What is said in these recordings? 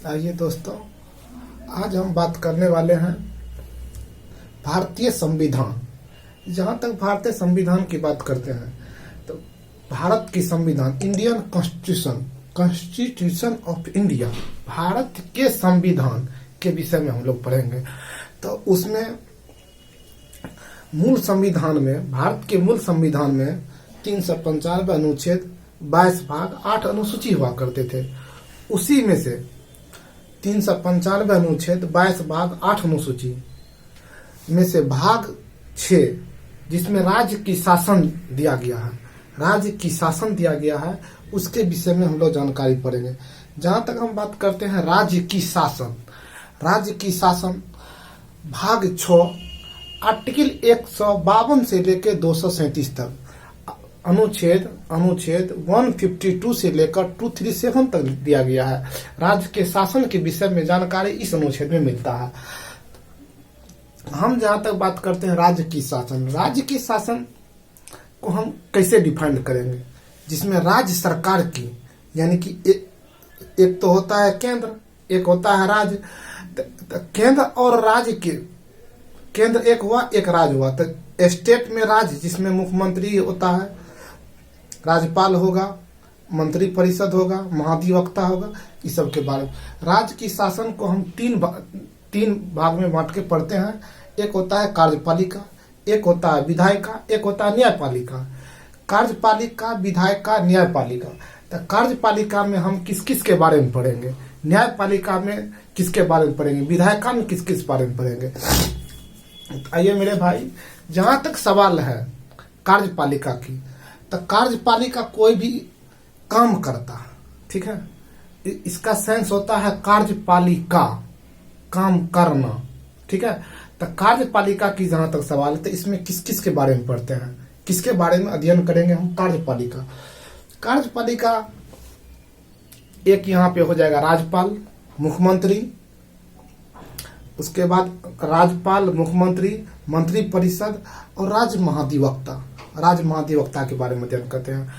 आइए दोस्तों, आज हम बात करने वाले हैं भारतीय संविधान। जहाँ तक भारतीय संविधान की बात करते हैं तो भारत की संविधान, Indian constitution, constitution of India, Bharat के संविधान के विषय में हम लोग पढ़ेंगे। तो उसमें मूल संविधान में, भारत के मूल संविधान में 395 अनुच्छेद, 22 भाग, 8 अनुसूची हुआ करते थे। उसी में से 395 अनुच्छेद, 22 भाग, 8 अनुसूची में से भाग 6, जिसमें राज्य की शासन दिया गया है, राज्य की शासन दिया गया है, उसके विषय में हम लोग जानकारी पढ़ेंगे। जहां तक हम बात करते हैं राज्य की शासन, राज्य की शासन भाग 6, आर्टिकल 152 से लेकर 237 तक, अनुच्छेद 152 से लेकर 237 तक दिया गया है। राज्य के शासन के विषय में जानकारी इस अनुच्छेद में मिलता है। हम जहां तक बात करते हैं राज्य की शासन, राज्य की शासन को हम कैसे डिफाइन करेंगे, जिसमें राज्य सरकार की, यानी कि एक तो होता है केंद्र, एक होता है राज्य। केंद्र और राज्य के, केंद्र एक हुआ, एक राज्य हुआ। तो स्टेट में राज्य, जिसमें मुख्यमंत्री होता है, राज्यपाल होगा, मंत्री परिषद होगा, महाधिवक्ता होगा, इस सब के बारे में। राज्य की शासन को हम तीन भाग में बांट के पढ़ते हैं। एक होता है कार्यपालिका, एक होता है विधायिका, एक होता है न्यायपालिका। कार्यपालिका, विधायिका, न्यायपालिका। तो कार्यपालिका में हम किस किस के बारे में पढ़ेंगे, न्यायपालिका में किसके बारे में पढ़ेंगे, विधायिका में किस किस बारे में पढ़ेंगे। आइए मेरे भाई, जहां तक सवाल है कार्यपालिका की, तो कार्यपालिका कोई भी काम करता है, ठीक है, इसका सेंस होता है कार्यपालिका, काम करना, ठीक है। तो कार्यपालिका की जहां तक सवाल है, तो इसमें किस किस के बारे में पढ़ते हैं, किसके बारे में अध्ययन करेंगे हम, कार्यपालिका। कार्यपालिका एक यहाँ पे हो जाएगा राज्यपाल, मुख्यमंत्री, उसके बाद राज्यपाल, मुख्यमंत्री, मंत्री परिषद और राज्य महाधिवक्ता। राज्य महाधिवक्ता के बारे में अध्ययन करते हैं।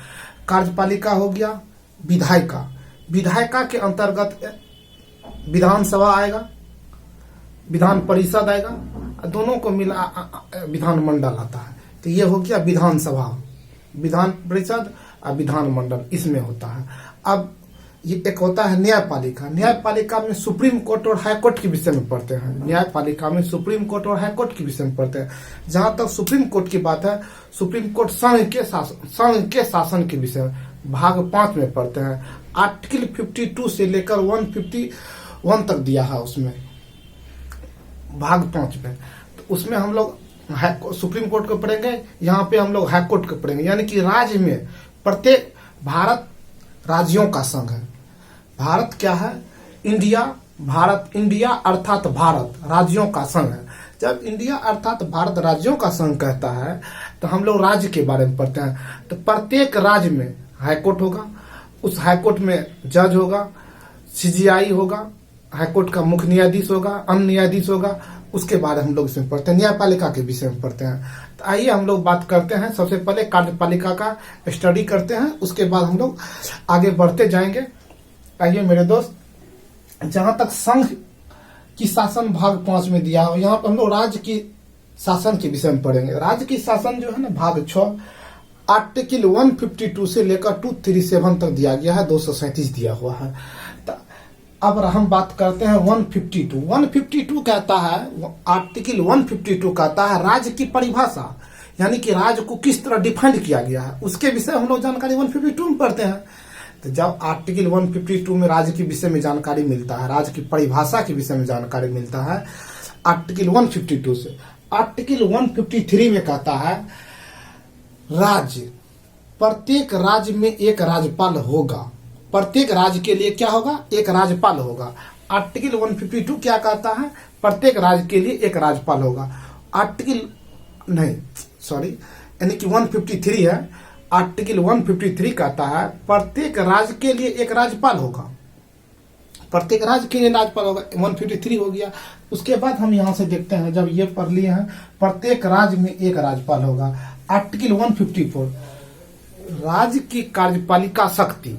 कार्यपालिका हो गया। विधायिका, विधायिका के अंतर्गत विधानसभा आएगा, विधान परिषद आएगा, दोनों को मिला विधानमंडल आता है। तो ये हो गया विधानसभा, विधान परिषद और विधानमंडल, इसमें होता है। अब ये एक होता है न्यायपालिका। न्यायपालिका में सुप्रीम कोर्ट और हाई कोर्ट के विषय में पढ़ते हैं। न्यायपालिका में सुप्रीम कोर्ट और हाई कोर्ट के विषय में पढ़ते हैं। जहां तक सुप्रीम कोर्ट की बात है, सुप्रीम कोर्ट संघ के शासन के विषय में भाग 5 में पढ़ते हैं। आर्टिकल 52 से लेकर 151 तक दिया है उसमें, भाग 5 में। तो उसमें हम लोग सुप्रीम कोर्ट को पढ़ेंगे, यहाँ पे हम लोग हाई कोर्ट को पढ़ेंगे। यानी कि राज्य में प्रत्येक, भारत राज्यों का संघ है। भारत क्या है, इंडिया, भारत, इंडिया अर्थात भारत राज्यों का संघ है। जब इंडिया अर्थात भारत राज्यों का संघ कहता है, तो हम लोग राज्य के बारे में पढ़ते हैं। तो प्रत्येक राज्य में हाईकोर्ट होगा, उस हाईकोर्ट में जज होगा, सीजीआई होगा, हाईकोर्ट का मुख्य न्यायाधीश होगा, अन्य न्यायाधीश होगा, उसके बारे में हम लोग इसमें पढ़ते हैं। न्यायपालिका के विषय में पढ़ते हैं। तो आइए हम लोग बात करते हैं। सबसे पहले कार्यपालिका का स्टडी करते हैं, उसके बाद हम लोग आगे बढ़ते जाएंगे। आइए मेरे दोस्त, जहां तक संघ की शासन भाग 5 में दिया हो, यहाँ पर हम लोग राज्य की शासन के विषय में पढ़ेंगे। राज्य की शासन जो है ना, भाग 6, आर्टिकल 152 से लेकर 237 तक दिया गया है, 237 दिया हुआ है। अब हम बात करते हैं 152। 152 कहता है, आर्टिकल 152 कहता है राज्य की परिभाषा, यानी कि राज्य को किस तरह डिफाइन किया गया है, उसके विषय हम लोग जानकारी 152 में पढ़ते हैं। तो जब आर्टिकल 152 में राज्य के विषय में जानकारी मिलता है, राज्य की परिभाषा के विषय में जानकारी मिलता है आर्टिकल 152 से। आर्टिकल 153 में कहता है राज्य, प्रत्येक राज्य में एक राज्यपाल होगा। प्रत्येक राज्य के लिए क्या होगा, एक राज्यपाल होगा। आर्टिकल 152 क्या कहता है, प्रत्येक राज्य के लिए एक राज्यपाल होगा। यानी कि 153 है। आर्टिकल 153 कहता है प्रत्येक राज्य के लिए एक राज्यपाल होगा, प्रत्येक राज्य के लिए राज्यपाल होगा। 153 हो गया। उसके बाद हम यहां से देखते हैं, जब ये पढ़ लिए हैं, प्रत्येक राज्य में एक राज्यपाल होगा। आर्टिकल 154, राज्य की कार्यपालिका शक्ति,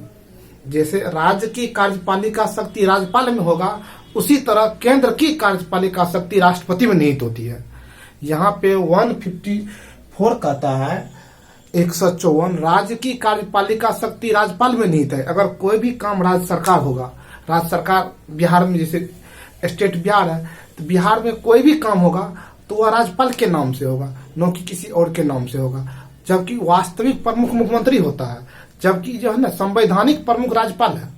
जैसे राज्य की कार्यपालिका शक्ति राज्यपाल में होगा, उसी तरह केंद्र की कार्यपालिका शक्ति राष्ट्रपति में निहित होती है। यहाँ पे 154 कहता है 154 राज्य की कार्यपालिका शक्ति राज्यपाल में निहित है। अगर कोई भी काम राज्य सरकार होगा, राज्य सरकार बिहार में जैसे स्टेट बिहार है, तो बिहार में कोई भी काम होगा तो वह राज्यपाल के नाम से होगा, न कि किसी और के नाम से होगा। जबकि वास्तविक प्रमुख मुख्यमंत्री होता है, जबकि जो है ना संवैधानिक प्रमुख राज्यपाल है।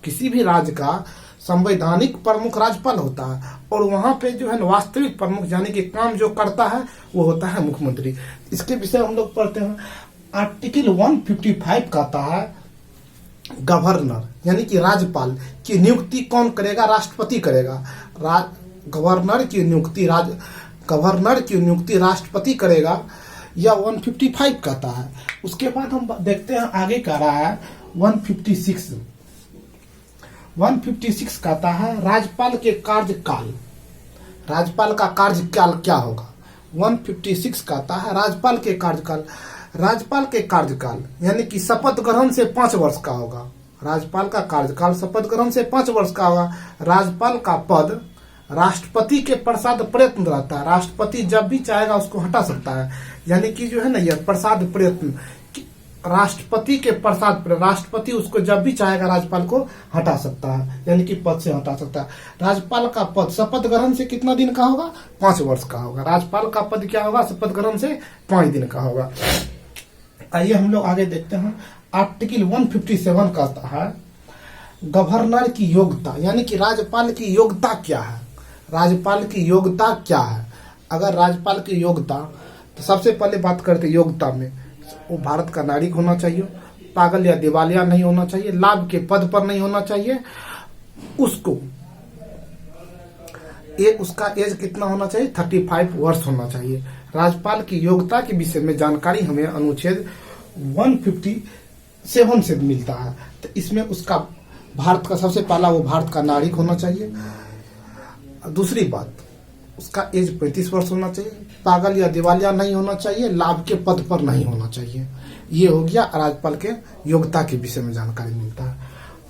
किसी भी राज्य का संवैधानिक प्रमुख राज्यपाल होता है, और वहां पे जो है ना वास्तविक प्रमुख यानी कि काम जो करता है वो होता है मुख्यमंत्री। इसके विषय हम लोग पढ़ते हैं। आर्टिकल 155 कहता है गवर्नर यानी कि राज्यपाल की नियुक्ति कौन करेगा? राष्ट्रपति करेगा। गवर्नर की नियुक्ति राष्ट्रपति करेगा, यह 155 कहता है। उसके बाद हम देखते हैं आगे कह रहा है 156 कहता है राज्यपाल के कार्यकाल। राज्यपाल का कार्यकाल क्या होगा? 156 कहता है राज्यपाल के कार्यकाल। राज्यपाल के कार्यकाल यानी कि शपथ ग्रहण से 5 वर्ष का होगा। राज्यपाल का कार्यकाल शपथ ग्रहण से 5 वर्ष का होगा। राज्यपाल का पद राष्ट्रपति के प्रसाद प्रयत्न रहता है। राष्ट्रपति जब भी चाहेगा उसको हटा सकता है। यानी कि जो है ना यह प्रसाद प्रयत्न राष्ट्रपति के प्रसाद पर राष्ट्रपति उसको जब भी चाहेगा राज्यपाल को हटा सकता है, यानी कि पद से हटा सकता है। राज्यपाल का पद शपथ ग्रहण से कितना दिन का होगा? 5 वर्ष का होगा। राज्यपाल का पद क्या होगा? शपथ ग्रहण से 5 दिन का होगा। आइए हम लोग आगे देखते हैं। आर्टिकल 157 कहता है गवर्नर की योग्यता यानी कि राज्यपाल की योग्यता क्या है? राज्यपाल की योग्यता क्या है? अगर राज्यपाल की योग्यता, तो सबसे पहले बात करते योग्यता में, वो भारत का नागरिक होना चाहिए, पागल या दिवालिया नहीं होना चाहिए, लाभ के पद पर नहीं होना चाहिए, उसका एज कितना होना चाहिए? 35 वर्ष होना चाहिए। राज्यपाल की योग्यता के विषय में जानकारी हमें अनुच्छेद 157 से मिलता है। तो इसमें उसका भारत का सबसे पहला वो भारत का नागरिक होना चाहिए। दूसरी बात, उसका एज 35 वर्ष होना चाहिए, पागल या दिवालिया नहीं होना चाहिए, लाभ के पद पर नहीं होना चाहिए। ये हो गया राज्यपाल के योग्यता के विषय में जानकारी मिलता है।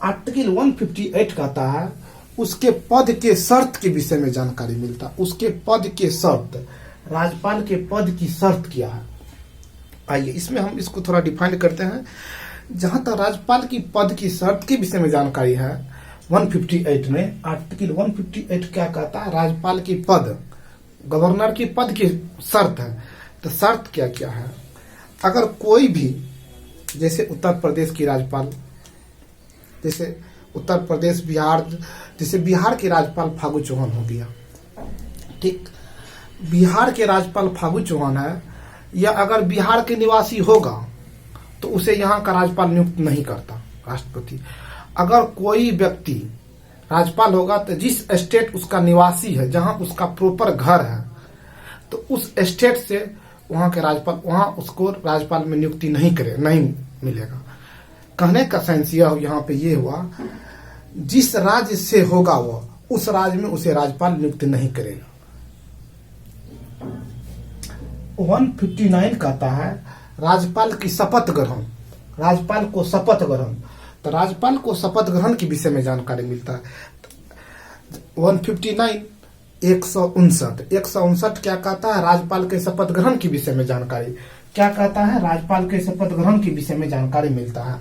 आर्टिकल 158 कहता है उसके पद के शर्त के विषय में जानकारी मिलता है। उसके पद के शर्त, राज्यपाल के पद की शर्त क्या है? आइए इसमें हम इसको थोड़ा डिफाइन करते हैं। जहां तक राज्यपाल की पद की शर्त के विषय में जानकारी है 158 में, आर्टिकल 158 क्या कहता है? राज्यपाल की पद, गवर्नर की पद की शर्त है। तो शर्त क्या क्या है? अगर कोई भी, जैसे उत्तर प्रदेश की राज्यपाल, जैसे उत्तर प्रदेश, बिहार, जैसे बिहार के राज्यपाल फागू चौहान हो गया, ठीक, बिहार के राज्यपाल फागू चौहान है, या अगर बिहार के निवासी होगा तो उसे यहाँ का राज्यपाल नियुक्त नहीं करता राष्ट्रपति। अगर कोई व्यक्ति राज्यपाल होगा तो जिस स्टेट उसका निवासी है, जहां उसका प्रॉपर घर है, तो उस स्टेट से वहां के राज्यपाल, वहां उसको राज्यपाल में नियुक्ति नहीं मिलेगा। कहने का सेंस यह यहाँ पे ये हुआ, जिस राज्य से होगा वो उस राज्य में उसे राज्यपाल नियुक्त नहीं करेगा। 159 कहता है राज्यपाल की शपथ ग्रहण, राज्यपाल को शपथ ग्रहण, तो राज्यपाल को शपथ ग्रहण के विषय में जानकारी मिलता है। 159 159 क्या कहता है? राज्यपाल के शपथ ग्रहण के विषय में जानकारी क्या कहता है? राज्यपाल के शपथ ग्रहण के विषय में जानकारी मिलता है।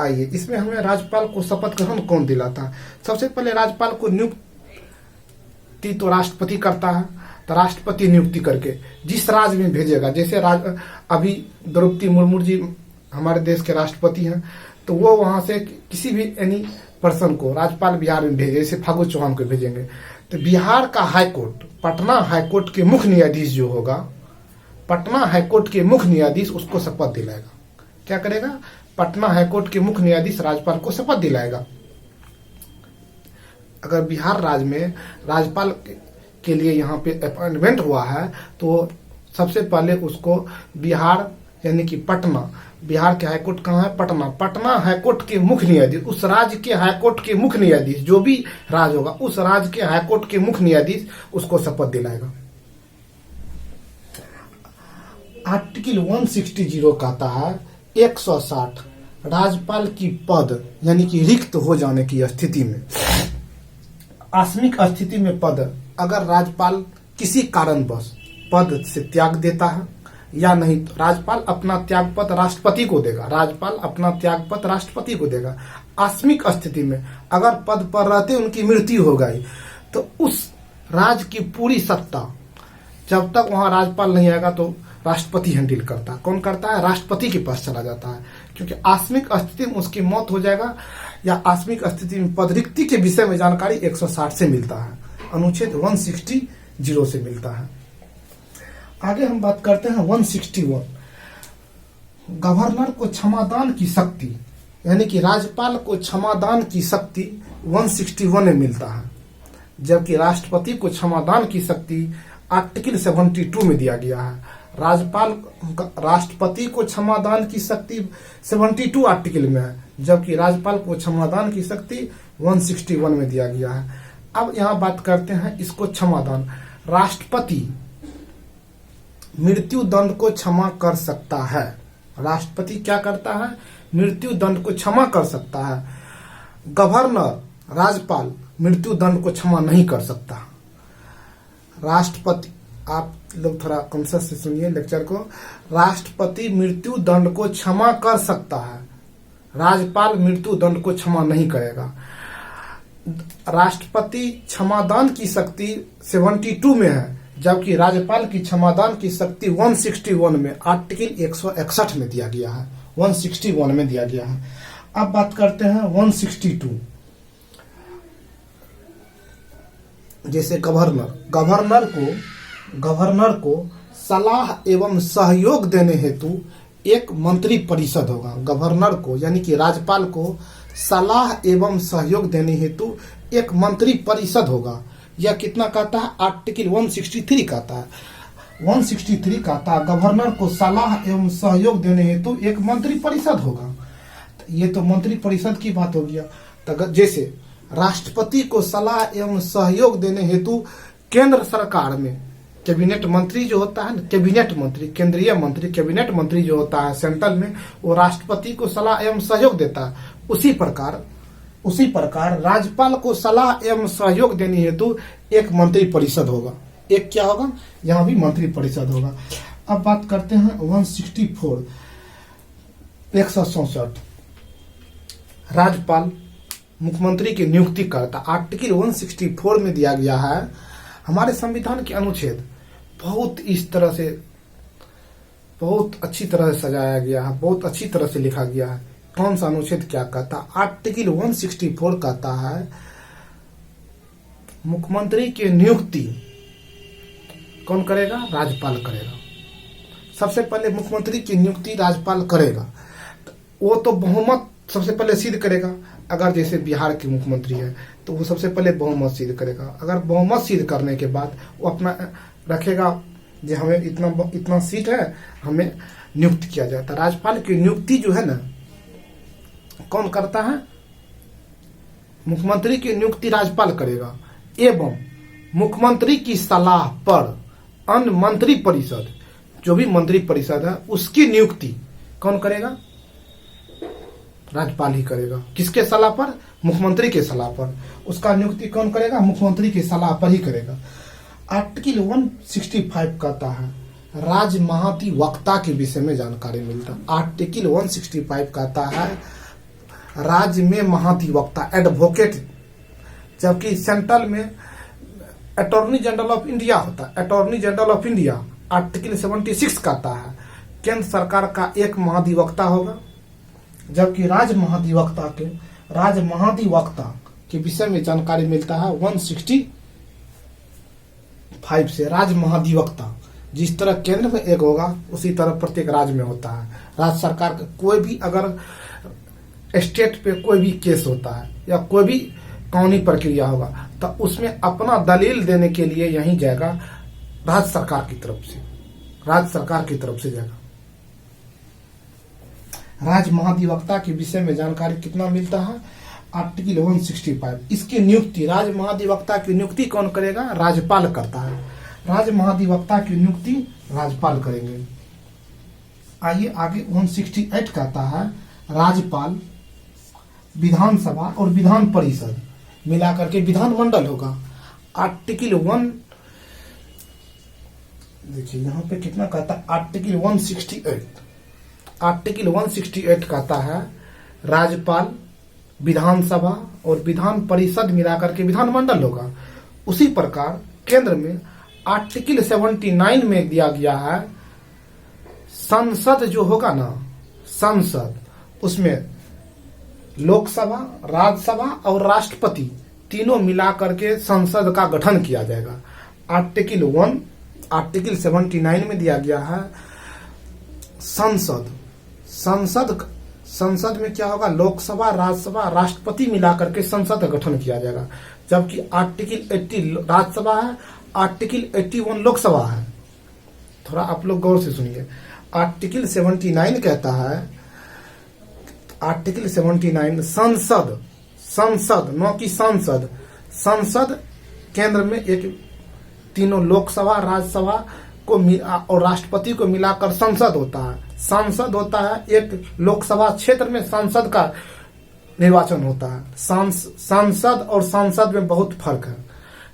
आइए इसमें हमें राज्यपाल को शपथ ग्रहण कौन दिलाता है? सबसे पहले राज्यपाल को नियुक्ति तो राष्ट्रपति करता है, तो राष्ट्रपति नियुक्ति करके जिस राज्य में भेजेगा, जैसे अभी द्रौपदी मुर्मू जी हमारे देश के राष्ट्रपति हैं, तो वो वहां से किसी भी एनी पर्सन को राज्यपाल बिहार में भेजे, जैसे फागू चौहान को भेजेंगे, तो बिहार का हाईकोर्ट, पटना हाईकोर्ट के मुख्य न्यायाधीश जो होगा, पटना हाईकोर्ट के मुख्य न्यायाधीश उसको शपथ दिलाएगा। क्या करेगा? पटना हाईकोर्ट के मुख्य न्यायाधीश राज्यपाल को शपथ दिलाएगा। अगर बिहार राज्य में राज्यपाल के लिए यहाँ पे अपॉइंटमेंट हुआ है, तो सबसे पहले उसको बिहार यानी कि पटना, बिहार के हाईकोर्ट कहाँ है? पटना, पटना हाईकोर्ट के मुख्य न्यायाधीश, उस राज्य के हाईकोर्ट के मुख्य न्यायाधीश, जो भी राज्य होगा उस राज्य के हाईकोर्ट के मुख्य न्यायाधीश उसको शपथ दिलाएगा। आर्टिकल 160 कहता है 160 राज्यपाल की पद यानी कि रिक्त हो जाने की स्थिति में, आकस्मिक स्थिति में पद, अगर राज्यपाल किसी कारणवश पद से त्याग देता है या नहीं, तो राज्यपाल अपना त्यागपत्र राष्ट्रपति को देगा। राज्यपाल अपना त्यागपत्र राष्ट्रपति को देगा। आकस्मिक स्थिति में अगर पद पर रहते उनकी मृत्यु हो गई तो उस राज्य की पूरी सत्ता, जब तक वहां राज्यपाल नहीं आएगा तो राष्ट्रपति हैंडल करता है। कौन करता है? राष्ट्रपति के पास चला जाता है, क्योंकि आकस्मिक स्थिति में उसकी मौत हो जाएगा या आकस्मिक स्थिति में पद रिक्ति के विषय में जानकारी 160 से मिलता है, अनुच्छेद 160 से मिलता है। आगे हम बात करते हैं 161, गवर्नर को क्षमादान की शक्ति, यानी कि राज्यपाल को क्षमादान की शक्ति 161 में मिलता है, जबकि राष्ट्रपति को क्षमादान की शक्ति आर्टिकल 72 में दिया गया है। राष्ट्रपति को क्षमादान की शक्ति 72 आर्टिकल में है, जबकि राज्यपाल को क्षमादान की शक्ति 161 में दिया गया है। अब यहां बात करते हैं इसको क्षमादान। राष्ट्रपति मृत्यु दंड को क्षमा कर सकता है। राष्ट्रपति क्या करता है? मृत्यु दंड को क्षमा कर सकता है। गवर्नर, राज्यपाल मृत्यु दंड को क्षमा नहीं कर सकता। राष्ट्रपति, आप लोग थोड़ा कॉन्शियस से सुनिए लेक्चर को, राष्ट्रपति मृत्यु दंड को क्षमा कर सकता है, राज्यपाल मृत्यु दंड को क्षमा नहीं करेगा। राष्ट्रपति क्षमादान की शक्ति 72 में है, जबकि राज्यपाल की क्षमादान की शक्ति 161 में आर्टिकल 161 में दिया गया है, 161 में दिया गया है। अब बात करते हैं 162, जैसे गवर्नर को सलाह एवं सहयोग देने हेतु एक मंत्री परिषद होगा। गवर्नर को यानी कि राज्यपाल को सलाह एवं सहयोग देने हेतु एक मंत्री परिषद होगा। यह कितना कहता है? आर्टिकल 163 कहता है, 163 कहता है गवर्नर को सलाह एवं सहयोग देने हेतु एक मंत्री परिषद होगा। ये तो मंत्री परिषद की बात हो गया। तो जैसे राष्ट्रपति को सलाह एवं सहयोग देने हेतु केंद्र सरकार में कैबिनेट मंत्री जो होता है, कैबिनेट मंत्री, केंद्रीय मंत्री, कैबिनेट मंत्री जो होता है सेंट्रल में, वो राष्ट्रपति को सलाह एवं सहयोग देता है। उसी प्रकार राज्यपाल को सलाह एवं सहयोग देने हेतु एक मंत्री परिषद होगा। एक क्या होगा? यहां भी मंत्री परिषद होगा। अब बात करते हैं 164, 164, राज्यपाल मुख्यमंत्री की नियुक्ति करता। आर्टिकल 164 में दिया गया है। हमारे संविधान के अनुच्छेद बहुत इस तरह से, बहुत अच्छी तरह से सजाया गया है, बहुत अच्छी तरह से लिखा गया है। कौन सा अनुच्छेद क्या कहता है? आर्टिकल 164 कहता है मुख्यमंत्री की नियुक्ति कौन करेगा? राज्यपाल करेगा। सबसे पहले मुख्यमंत्री की नियुक्ति राज्यपाल करेगा। वो तो बहुमत सबसे पहले सिद्ध करेगा। अगर जैसे बिहार के मुख्यमंत्री है तो वो सबसे पहले बहुमत सिद्ध करेगा। अगर बहुमत सिद्ध करने के बाद वो अपना रखेगा जो हमें इतना सीट है, हमें नियुक्त किया जाता है। राज्यपाल की नियुक्ति जो है ना, कौन करता है? मुख्यमंत्री की नियुक्ति राज्यपाल करेगा, एवं मुख्यमंत्री की सलाह पर अन्य मंत्री परिषद, जो भी मंत्री परिषद है, उसकी नियुक्ति कौन करेगा? राज्यपाल ही करेगा। किसके सलाह पर? मुख्यमंत्री के सलाह पर। उसका नियुक्ति कौन करेगा? मुख्यमंत्री की सलाह पर ही करेगा। आर्टिकल 165 कहता है राज्य महाधिवक्ता के विषय में जानकारी मिलता है। आर्टिकल 165 कहता है राज्य में महाधिवक्ता, एडवोकेट, जबकि सेंट्रल में अटॉर्नी जनरल ऑफ इंडिया होता है। Attorney general of India article 76 कहता है केंद्र सरकार का एक महाधिवक्ता होगा, जबकि राज्य महाधिवक्ता के विषय में जानकारी मिलता है 165 से। राज्य महाधिवक्ता जिस तरह केंद्र में एक होगा उसी तरह प्रत्येक राज्य में होता है। राज्य सरकार का कोई भी अगर स्टेट पे कोई भी केस होता है या कोई भी कानूनी प्रक्रिया होगा तो उसमें अपना दलील देने के लिए यहीं जाएगा राज्य सरकार की तरफ से जाएगा। राज्य महाधिवक्ता के विषय में जानकारी कितना मिलता है? आर्टिकल 165। इसकी नियुक्ति, राज्य महाधिवक्ता की नियुक्ति कौन करेगा? राज्यपाल करता है। राज्य महाधिवक्ता की नियुक्ति राज्यपाल करेंगे। आइए आगे 168 कहता है राज्यपाल, विधानसभा और विधान परिषद मिलाकर के विधानमंडल होगा। आर्टिकल 1 देखिए यहाँ पे कितना कहता है, आर्टिकल 168, आर्टिकल 168 कहता है राज्यपाल, विधानसभा और विधान परिषद मिलाकर के विधानमंडल होगा। उसी प्रकार केंद्र में आर्टिकल 79 में दिया गया है संसद जो होगा ना, संसद, उसमें लोकसभा, राज्यसभा और राष्ट्रपति तीनों मिलाकर के संसद का गठन किया जाएगा। आर्टिकल 79 में दिया गया है संसद में क्या होगा, लोकसभा, राज्यसभा, राष्ट्रपति मिलाकर के संसद का गठन किया जाएगा। जबकि आर्टिकल 80 राज्यसभा है, आर्टिकल 81 लोकसभा है। थोड़ा आप लोग गौर से सुनिए। आर्टिकल 79 कहता है, आर्टिकल 79 संसद न कि संसद केंद्र में एक तीनों लोकसभा, राज्यसभा को और राष्ट्रपति को मिलाकर संसद होता है। सांसद होता है एक लोकसभा क्षेत्र में संसद का निर्वाचन होता है। सांसद और सांसद में बहुत फर्क है।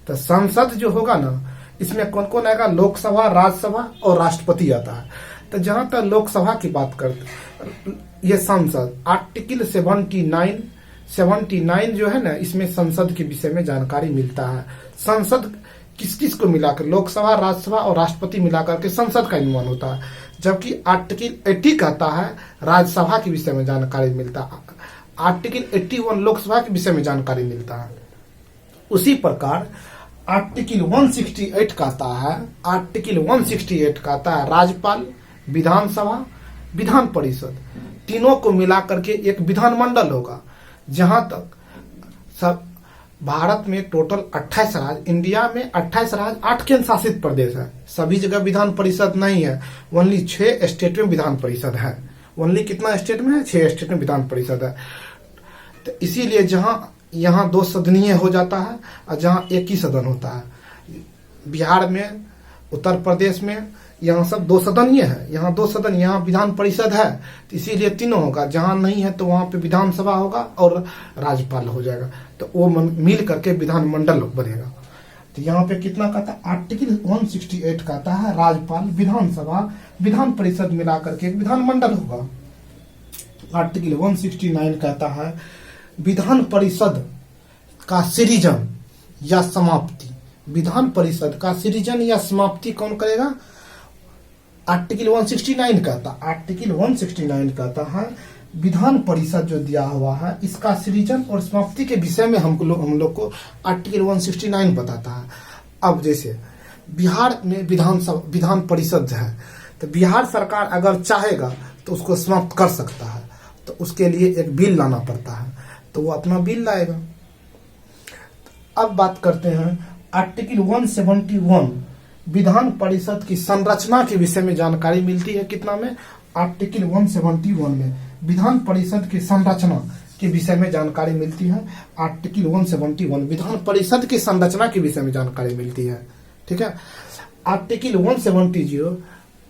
तो संसद जो होगा ना, इसमें कौन कौन आएगा, लोकसभा, राज्यसभा और राष्ट्रपति आता है। तो जहां तक लोकसभा की बात करते, ये संसद आर्टिकल 79 जो है ना, इसमें संसद के विषय में जानकारी मिलता है। संसद किस किस को मिलाकर, लोकसभा, राज्यसभा और राष्ट्रपति मिलाकर के संसद का निर्माण होता है। जबकि आर्टिकल 80 कहता है राज्यसभा के विषय में जानकारी मिलता है। आर्टिकल 81 लोकसभा के विषय में जानकारी मिलता है। उसी प्रकार आर्टिकल 168 कहता है राज्यपाल, विधानसभा, विधान परिषद तीनों को मिलाकर के एक विधानमंडल होगा। जहां तक सब भारत में टोटल 28 राज्य, इंडिया में 28 राज्य, 8 केंद्र शासित प्रदेश है। सभी जगह विधान परिषद नहीं है, ओनली 6 स्टेट में विधान परिषद है। ओनली कितना स्टेट में है, 6 स्टेट में विधान परिषद है। तो इसीलिए जहां यहाँ 2 सदनीय हो जाता है और जहां एक ही सदन होता है। बिहार में, उत्तर प्रदेश में यहाँ सब 2 सदनीय है, यहाँ 2 सदन, यहाँ विधान परिषद है। तो इसीलिए तीनों होगा। जहां नहीं है तो वहां पे विधानसभा होगा और राज्यपाल हो जाएगा। तो वो मिल करके विधानमंडल बनेगा। तो यहाँ पे कितना कहता है, आर्टिकल 168 कहता है राज्यपाल, विधानसभा, विधान परिषद मिलाकर के एक विधानमंडल होगा। आर्टिकल 169 कहता है विधान परिषद का सृजन या समाप्ति। विधान परिषद का सृजन या समाप्ति कौन करेगा, आर्टिकल 169 कहता है विधान परिषद जो दिया हुआ है, इसका सृजन और समाप्ति के विषय में हम लोग को आर्टिकल 169 बताता है। अब जैसे बिहार में विधान परिषद है, तो बिहार सरकार अगर चाहेगा तो उसको समाप्त कर सकता है। तो उसके लिए एक बिल लाना पड़ता है, तो वो अपना बिल लाएगा। अब बात करते हैं आर्टिकल 171 विधान परिषद की संरचना के विषय में जानकारी मिलती है। कितना में, आर्टिकल 171 में विधान परिषद की संरचना के विषय में जानकारी मिलती है। आर्टिकल 171 विधान परिषद की संरचना के विषय में जानकारी मिलती है। ठीक है। आर्टिकल 170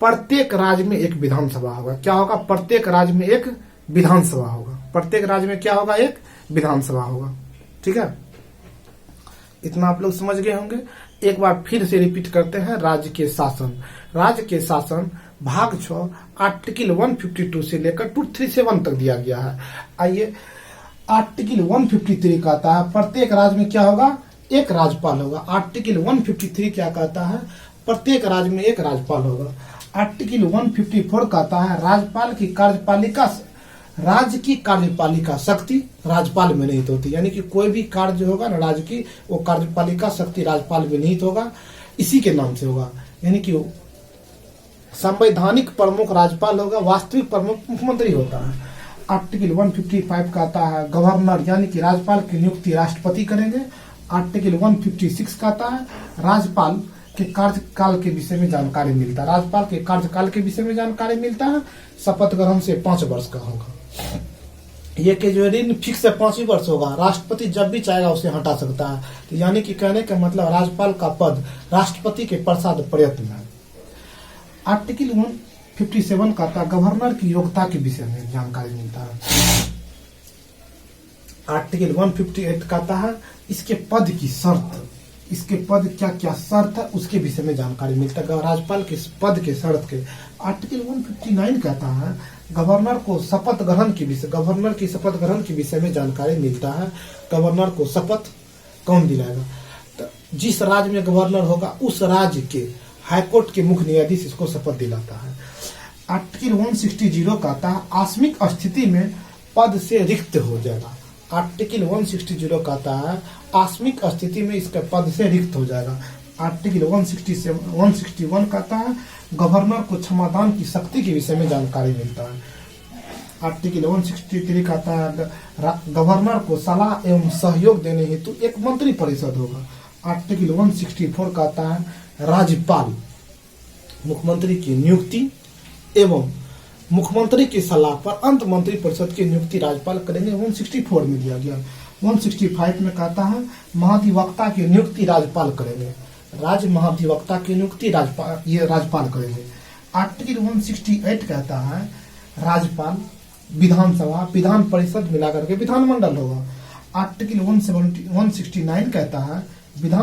प्रत्येक राज्य में एक विधानसभा होगा। क्या होगा, प्रत्येक राज्य में एक विधानसभा होगा। प्रत्येक राज्य में क्या होगा, एक विधानसभा होगा। ठीक है, इतना आप लोग समझ गए होंगे। एक बार फिर से रिपीट करते हैं। राज्य के शासन, राज्य के शासन भाग 6 आर्टिकल 152 से लेकर 237 तक दिया गया है। आइए, आर्टिकल 153 कहता है प्रत्येक राज्य में क्या होगा, एक राज्यपाल होगा। आर्टिकल 153 क्या कहता है, प्रत्येक राज्य में एक राज्यपाल होगा। आर्टिकल 154 कहता है राज्यपाल की कार्यपालिका, राज्य की कार्यपालिका शक्ति राज्यपाल में निहित होती है। यानी कि कोई भी कार्य होगा ना राज्य की, वो कार्यपालिका शक्ति राज्यपाल में निहित होगा, इसी के नाम से होगा। यानी कि संवैधानिक प्रमुख राज्यपाल होगा, वास्तविक प्रमुख मुख्यमंत्री होता है। आर्टिकल 155 कहता है गवर्नर, यानी कि राज्यपाल की नियुक्ति राष्ट्रपति करेंगे। आर्टिकल 156 कहता है राज्यपाल के कार्यकाल के विषय में जानकारी मिलता है। राज्यपाल के कार्यकाल के विषय में जानकारी मिलता है। शपथ ग्रहण से 5 वर्ष का होगा। ये के जो ऋण फिक्स 5 ही वर्ष होगा। राष्ट्रपति जब भी चाहेगा उसे हटा सकता है। तो यानी कि कहने का मतलब राज्यपाल का पद राष्ट्रपति के प्रसाद प्रयत्न है। आर्टिकल 157 कहता है गवर्नर की योग्यता के विषय में जानकारी मिलता है। आर्टिकल 158 कहता है इसके पद की शर्त, इसके पद क्या क्या शर्त है उसके विषय में जानकारी मिलता है राज्यपाल के पद के शर्त के। आर्टिकल 159 कहता है गवर्नर को शपथ ग्रहण के विषय, गवर्नर की शपथ ग्रहण के विषय में जानकारी मिलता है। गवर्नर को शपथ कौन दिलाएगा? तो जिस राज्य में गवर्नर होगा उस राज्य के हाईकोर्ट के मुख्य न्यायाधीश इसको शपथ दिलाता है। आर्टिकल 160 कहता है आकस्मिक स्थिति में पद से रिक्त हो जाएगा। आर्टिकल 160 कहता है आकस्मिक स्थिति में इसका पद से रिक्त हो जाएगा। आर्टिकल 161 कहता है गवर्नर को क्षमादान की शक्ति के विषय में जानकारी मिलता है। आर्टिकल 163 कहता है गवर्नर को सलाह एवं सहयोग देने हेतु एक मंत्री परिषद होगा। आर्टिकल 164 कहता है राज्यपाल मुख्यमंत्री की नियुक्ति एवं मुख्यमंत्री की सलाह पर अंत मंत्री परिषद की नियुक्ति राज्यपाल करेंगे। 164 में दिया गया। 165 में कहता है महाधिवक्ता की नियुक्ति राज्यपाल करेंगे, राज्य महाधिवक्ता की नियुक्ति राज्यपाल करेंगे। आर्टिकल 168 कहता है राज्यपाल विधानसभा विधान परिषद मिलाकर के विधानमंडल होगा। आर्टिकल 169 कहता है विधान